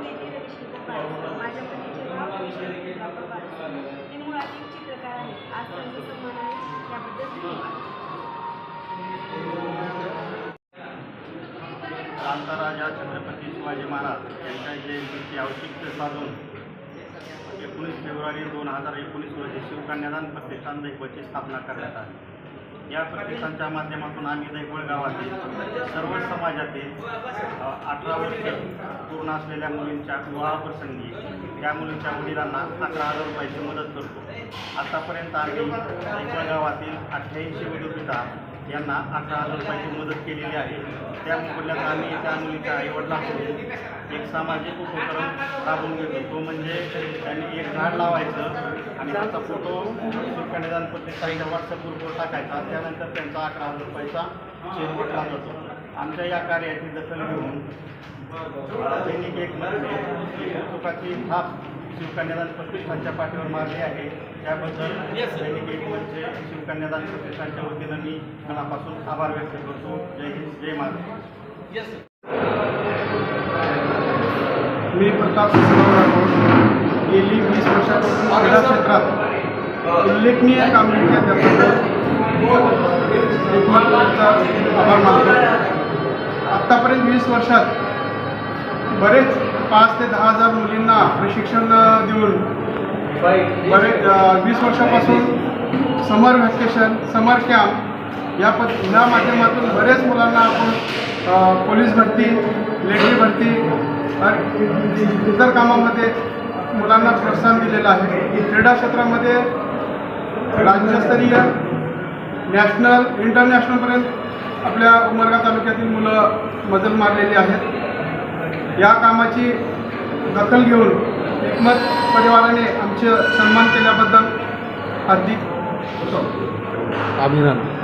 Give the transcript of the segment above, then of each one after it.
मुलीचे रविशंकर बाळसे, माझ्या मुलीचे नाव विशाल बाळसे. ते मुळात एक चित्रकार आहेत. आज त्यांचा सन्मान आहे, त्याबद्दल धन्यवाद. क्रांतराजा छत्रपती शिवाजी महाराज यांच्या जयंतीचे औचित्य साधून 19 फेब्रुवारी 2019 रोजी शिवकन्यादान प्रतिष्ठान दैवळची स्थापना करण्यात आली. या प्रतिष्ठानच्या माध्यमातून आम्ही दैवळ गावातील सर्व समाजातील 18 वर्ष पूर्ण असलेल्या मुलींच्या विवाहप्रसंगी त्या मुलींच्या वडिलांना 11,000 रुपयाची मदत करतो. आतापर्यंत आम्ही दैवळ गावातील 88 विधुपिता यांना 11,000 रुपयाची मदत केलेली आहे. त्या मोबदल्यात आम्ही त्या मुलीच्या आईवडिलांकडून एक सामाजिक उपक्रम राबवून घेतो. तो म्हणजे त्यांनी एक झाड लावायचं आणि त्याचा फोटो शिवकन्यादान प्रतिष्ठानच्या व्हॉट्सअप ग्रुपवर टाकायचा. त्यानंतर त्यांचा 11,000 रुपयाचा चेक भेटला जातो. आमच्या या कार्याची दखल घेऊन दैनिक एकमध्ये एक कौतुकाची थाप शिवकन्यादान प्रतिष्ठानच्या पाठीवर मारली आहे. त्याबद्दल दैनिक एकमध्ये शिवकन्यादान प्रतिष्ठानच्या वतीनं मी मनापासून आभार व्यक्त करतो. जय हिंद, जय महाराष्ट्र. मी प्रताप राठोड गेली 20 वर्षापासून क्रीडा क्षेत्रात उल्लेखनीय कामगिरी केल्याबद्दल आभार मानतो. आत्तापर्यंत 20 वर्षात बरेच 5 ते 10,000 मुलींना प्रशिक्षण देऊन बरेच 20 वर्षापासून समर व्हॅकेशन, समर कॅम्प या माध्यमातून बरेच मुलांना आपण पोलीस भरती, लेडी भरती आणि इतर कामामध्ये मुलांना प्रोत्साहन दिलेलं आहे. क्रीडा क्षेत्रामध्ये राज्यस्तरीय, नॅशनल, इंटरनॅशनलपर्यंत आपल्या उमरगा तालुक्यातील मुलं मजल मारलेली आहेत. या कामाची दखल घेऊन एकमत परिवाराने आमचे सन्मान केल्याबद्दल हार्दिक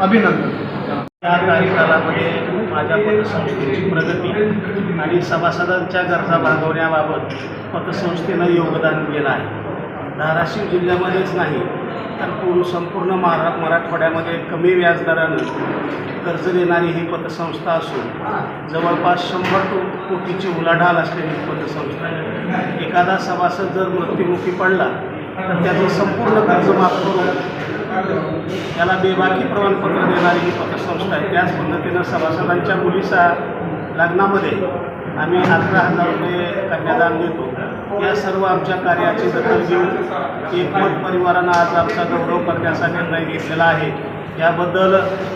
अभिनंदन. या कार्यकालामध्ये माझ्या पतसंस्थेची प्रगती आणि सभासदांच्या गरजा भागवण्याबाबत पतसंस्थेनं योगदान दिलं आहे. धाराशिव जिल्ह्यामध्येच नाही तर संपूर्ण मराठवाड्यामध्ये कमी व्याजदरानं कर्ज देणारी ही पतसंस्था असून जवळपास 100 कोटीची उलाढाल असलेली पतसंस्था आहे. एखादा सभासद जर मृत्युमुखी पडला तर त्याचं संपूर्ण कर्ज माफ करून त्याला बेबाकी प्रमाणपत्र देणारी ही पतसंस्था आहे. त्याच पद्धतीनं सभासदांच्या मुलीचा लग्नामध्ये आम्ही 11,000 रुपये कन्यादान देतो. या सर्व आमच्या कार्याची दखल घेऊन एकमत परिवारानं आज आमचा गौरव करण्याचा निर्णय घेतलेला आहे. याबद्दल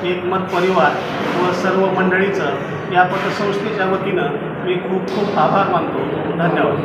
एकमत परिवार व सर्व मंडळीचं या पतसंस्थेच्या वतीनं मी खूप खूप आभार मानतो. धन्यवाद.